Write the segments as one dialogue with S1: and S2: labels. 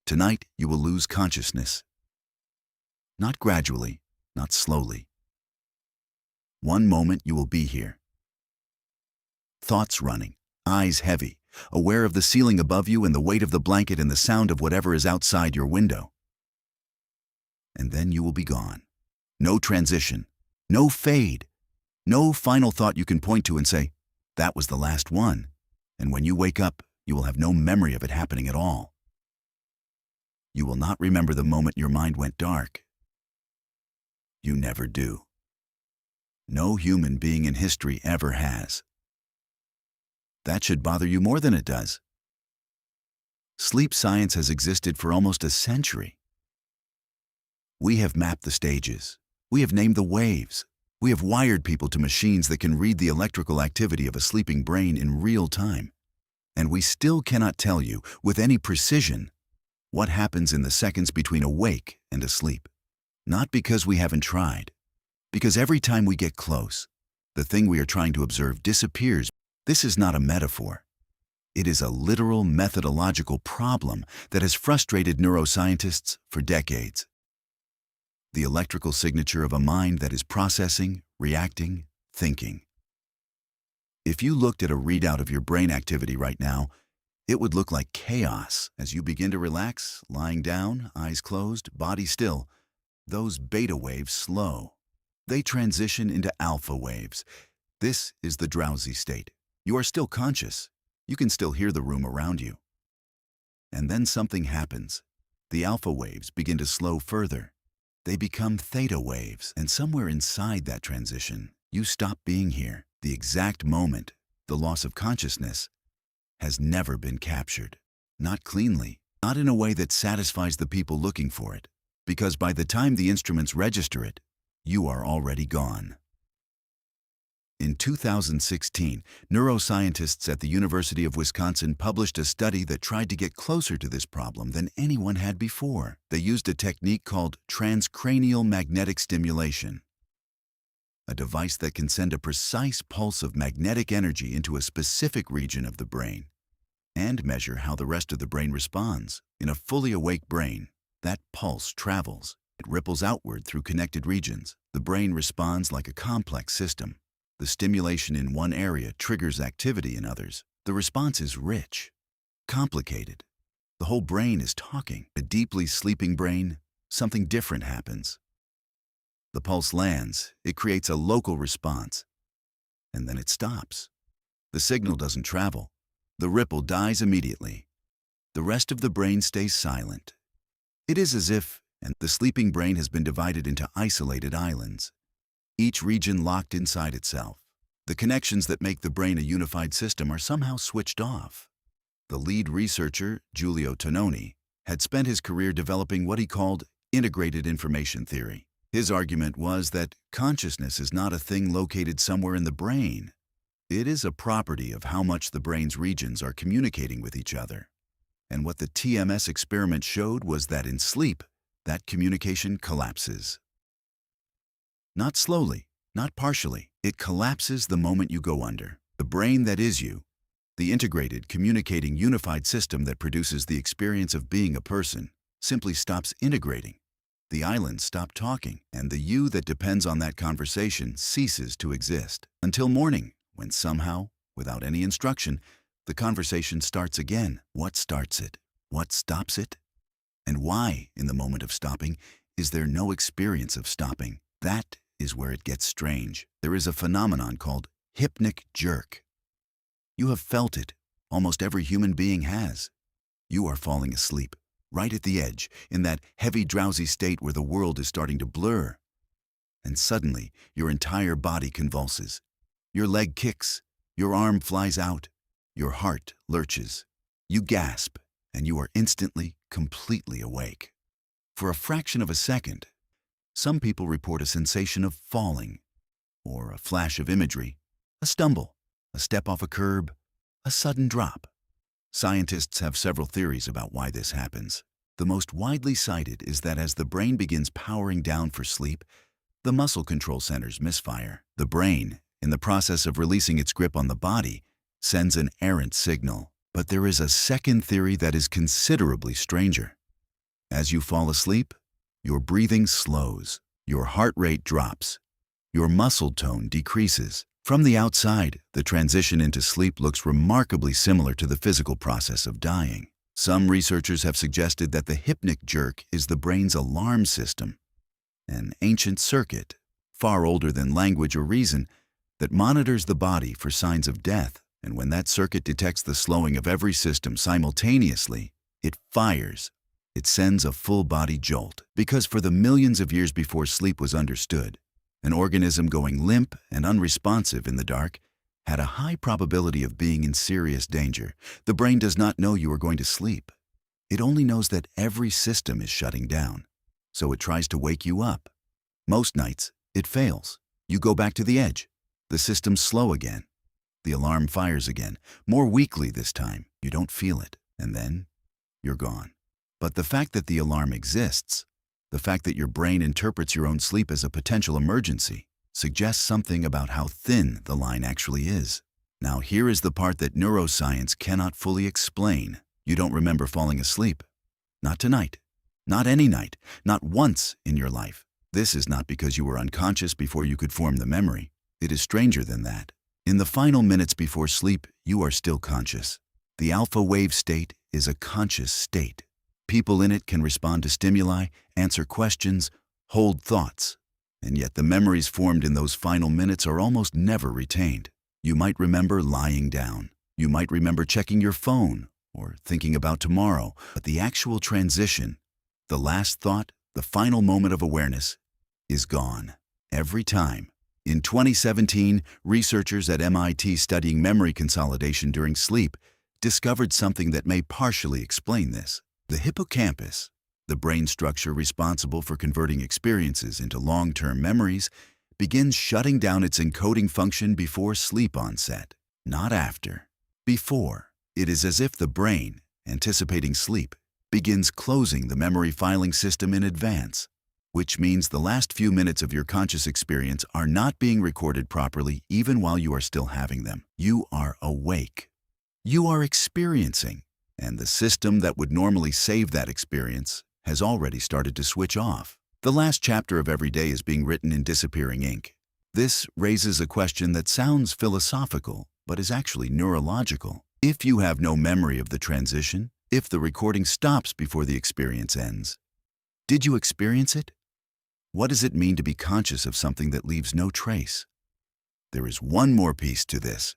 S1: Tonight, you will lose consciousness. Not gradually, not slowly. One moment you will be here. Thoughts running, eyes heavy, aware of the ceiling above you and the weight of the blanket and the sound of whatever is outside your window. And then you will be gone. No transition, no fade, no final thought you can point to and say, that was the last one. And when you wake up, you will have no memory of it happening at all. You will not remember the moment your mind went dark. You never do. No human being in history ever has. That should bother you more than it does. Sleep science has existed for almost a century. We have mapped the stages. We have named the waves. We have wired people to machines that can read the electrical activity of a sleeping brain in real time. And we still cannot tell you, with any precision, what happens in the seconds between awake and asleep. Not because we haven't tried, because every time we get close, the thing we are trying to observe disappears. This is not a metaphor. It is a literal methodological problem that has frustrated neuroscientists for decades. The electrical signature of a mind that is processing, reacting, thinking. If you looked at a readout of your brain activity right now, it would look like chaos as you begin to relax, lying down, eyes closed, body still. Those beta waves slow. They transition into alpha waves. This is the drowsy state. You are still conscious. You can still hear the room around you. And then something happens. The alpha waves begin to slow further. They become theta waves, and somewhere inside that transition, you stop being here. The exact moment, the loss of consciousness, has never been captured. Not cleanly, not in a way that satisfies the people looking for it, because by the time the instruments register it, you are already gone. In 2016, neuroscientists at the University of Wisconsin published a study that tried to get closer to this problem than anyone had before. They used a technique called transcranial magnetic stimulation, a device that can send a precise pulse of magnetic energy into a specific region of the brain and measure how the rest of the brain responds. In a fully awake brain, that pulse travels. It ripples outward through connected regions. The brain responds like a complex system. The stimulation in one area triggers activity in others. The response is rich, complicated. The whole brain is talking. A deeply sleeping brain, something different happens. The pulse lands, it creates a local response, and then it stops. The signal doesn't travel. The ripple dies immediately. The rest of the brain stays silent. It is as if the sleeping brain has been divided into isolated islands, each region locked inside itself. The connections that make the brain a unified system are somehow switched off. The lead researcher, Giulio Tononi, had spent his career developing what he called integrated information theory. His argument was that consciousness is not a thing located somewhere in the brain. It is a property of how much the brain's regions are communicating with each other. And what the TMS experiment showed was that in sleep, that communication collapses. Not slowly, not partially. It collapses the moment you go under. The brain that is you, the integrated, communicating, unified system that produces the experience of being a person, simply stops integrating. The islands stop talking, and the you that depends on that conversation ceases to exist. Until morning, when somehow, without any instruction, the conversation starts again. What starts it? What stops it? And why, in the moment of stopping, is there no experience of stopping? That is where it gets strange. There is a phenomenon called hypnic jerk. You have felt it. Almost every human being has. You are falling asleep, right at the edge, in that heavy, drowsy state where the world is starting to blur. And suddenly, your entire body convulses. Your leg kicks. Your arm flies out. Your heart lurches. You gasp, and you are instantly, completely awake. For a fraction of a second, some people report a sensation of falling, or a flash of imagery, a stumble, a step off a curb, a sudden drop. Scientists have several theories about why this happens. The most widely cited is that as the brain begins powering down for sleep, the muscle control centers misfire. The brain, in the process of releasing its grip on the body, sends an errant signal. But there is a second theory that is considerably stranger. As you fall asleep, your breathing slows, your heart rate drops, your muscle tone decreases. From the outside, the transition into sleep looks remarkably similar to the physical process of dying. Some researchers have suggested that the hypnic jerk is the brain's alarm system, an ancient circuit, far older than language or reason, that monitors the body for signs of death. And when that circuit detects the slowing of every system simultaneously, it fires. It sends a full-body jolt. Because for the millions of years before sleep was understood, an organism going limp and unresponsive in the dark had a high probability of being in serious danger. The brain does not know you are going to sleep. It only knows that every system is shutting down, so it tries to wake you up. Most nights, it fails. You go back to the edge. The system's slow again. The alarm fires again, more weakly this time. You don't feel it, and then you're gone. But the fact that the alarm exists, the fact that your brain interprets your own sleep as a potential emergency, suggests something about how thin the line actually is. Now here is the part that neuroscience cannot fully explain. You don't remember falling asleep. Not tonight. Not any night. Not once in your life. This is not because you were unconscious before you could form the memory. It is stranger than that. In the final minutes before sleep, you are still conscious. The alpha wave state is a conscious state. People in it can respond to stimuli, answer questions, hold thoughts. And yet the memories formed in those final minutes are almost never retained. You might remember lying down. You might remember checking your phone or thinking about tomorrow. But the actual transition, the last thought, the final moment of awareness, is gone. Every time. In 2017, researchers at MIT studying memory consolidation during sleep discovered something that may partially explain this. The hippocampus, the brain structure responsible for converting experiences into long-term memories, begins shutting down its encoding function before sleep onset, not after. Before, it is as if the brain, anticipating sleep, begins closing the memory filing system in advance, which means the last few minutes of your conscious experience are not being recorded properly even while you are still having them. You are awake. You are experiencing, and the system that would normally save that experience has already started to switch off. The last chapter of every day is being written in disappearing ink. This raises a question that sounds philosophical, but is actually neurological. If you have no memory of the transition, if the recording stops before the experience ends, did you experience it? What does it mean to be conscious of something that leaves no trace? There is one more piece to this,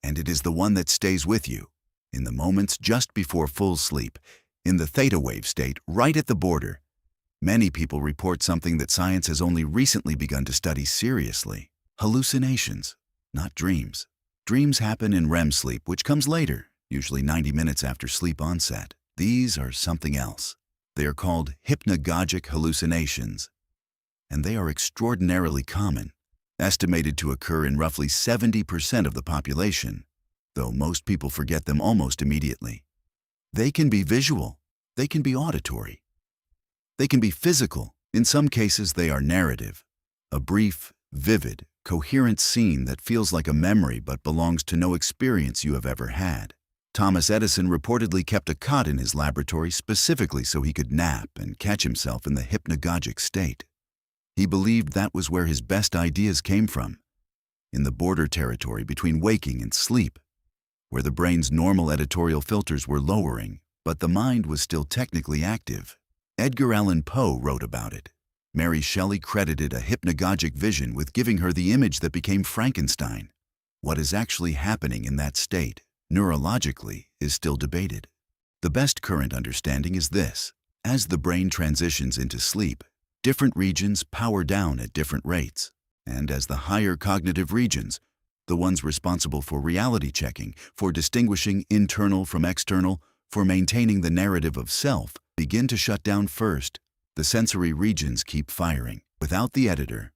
S1: and it is the one that stays with you. In the moments just before full sleep, in the theta wave state, right at the border, many people report something that science has only recently begun to study seriously. Hallucinations, not dreams. Dreams happen in REM sleep, which comes later, usually 90 minutes after sleep onset. These are something else. They are called hypnagogic hallucinations, and they are extraordinarily common, estimated to occur in roughly 70% of the population, though most people forget them almost immediately. They can be visual, they can be auditory, they can be physical. In some cases, they are narrative, a brief, vivid, coherent scene that feels like a memory but belongs to no experience you have ever had. Thomas Edison reportedly kept a cot in his laboratory specifically so he could nap and catch himself in the hypnagogic state. He believed that was where his best ideas came from, in the border territory between waking and sleep, where the brain's normal editorial filters were lowering, but the mind was still technically active. Edgar Allan Poe wrote about it. Mary Shelley credited a hypnagogic vision with giving her the image that became Frankenstein. What is actually happening in that state, neurologically, is still debated. The best current understanding is this. As the brain transitions into sleep, different regions power down at different rates, and as the higher cognitive regions, the ones responsible for reality checking, for distinguishing internal from external, for maintaining the narrative of self, begin to shut down first, the sensory regions keep firing. Without the editor,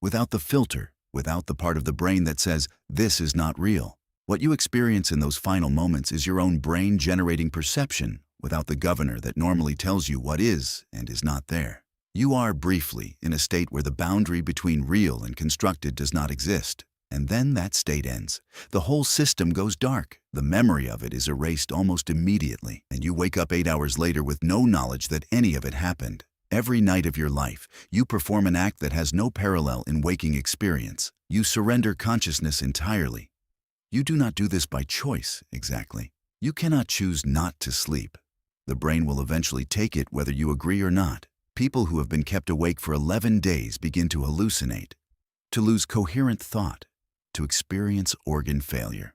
S1: without the filter, without the part of the brain that says, this is not real. What you experience in those final moments is your own brain generating perception without the governor that normally tells you what is and is not there. You are briefly in a state where the boundary between real and constructed does not exist. And then that state ends. The whole system goes dark. The memory of it is erased almost immediately, and you wake up 8 hours later with no knowledge that any of it happened. Every night of your life, you perform an act that has no parallel in waking experience. You surrender consciousness entirely. You do not do this by choice, exactly. You cannot choose not to sleep. The brain will eventually take it whether you agree or not. People who have been kept awake for 11 days begin to hallucinate, to lose coherent thought, to experience organ failure.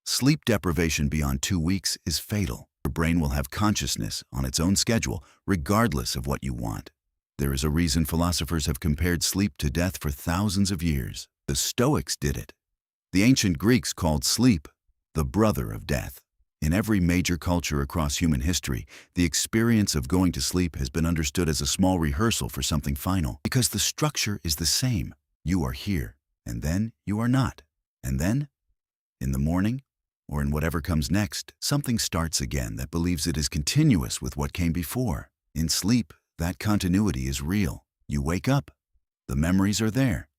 S1: Sleep deprivation beyond 2 weeks is fatal. Your brain will have consciousness on its own schedule, regardless of what you want. There is a reason philosophers have compared sleep to death for thousands of years. The Stoics did it. The ancient Greeks called sleep the brother of death. In every major culture across human history, the experience of going to sleep has been understood as a small rehearsal for something final, because the structure is the same. You are here, and then you are not. And then, in the morning, or in whatever comes next, something starts again that believes it is continuous with what came before. In sleep, that continuity is real. You wake up. The memories are there.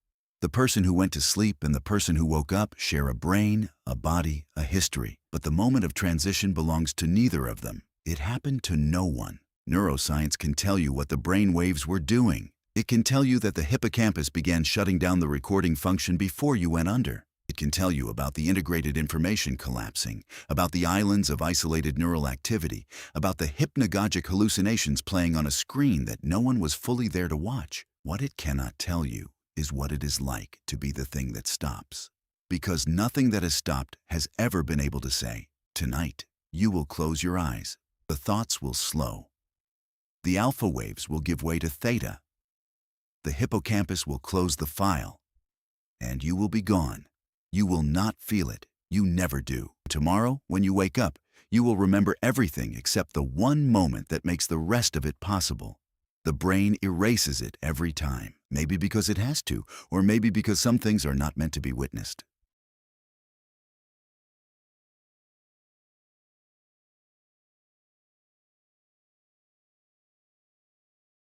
S1: The person who went to sleep and the person who woke up share a brain, a body, a history. But the moment of transition belongs to neither of them. It happened to no one. Neuroscience can tell you what the brain waves were doing. It can tell you that the hippocampus began shutting down the recording function before you went under. It can tell you about the integrated information collapsing, about the islands of isolated neural activity, about the hypnagogic hallucinations playing on a screen that no one was fully there to watch. What it cannot tell you is what it is like to be the thing that stops. Because nothing that has stopped has ever been able to say, tonight, you will close your eyes. The thoughts will slow. The alpha waves will give way to theta. The hippocampus will close the file. And you will be gone. You will not feel it. You never do. Tomorrow, when you wake up, you will remember everything except the one moment that makes the rest of it possible. The brain erases it every time, maybe because it has to, or maybe because some things are not meant to be witnessed.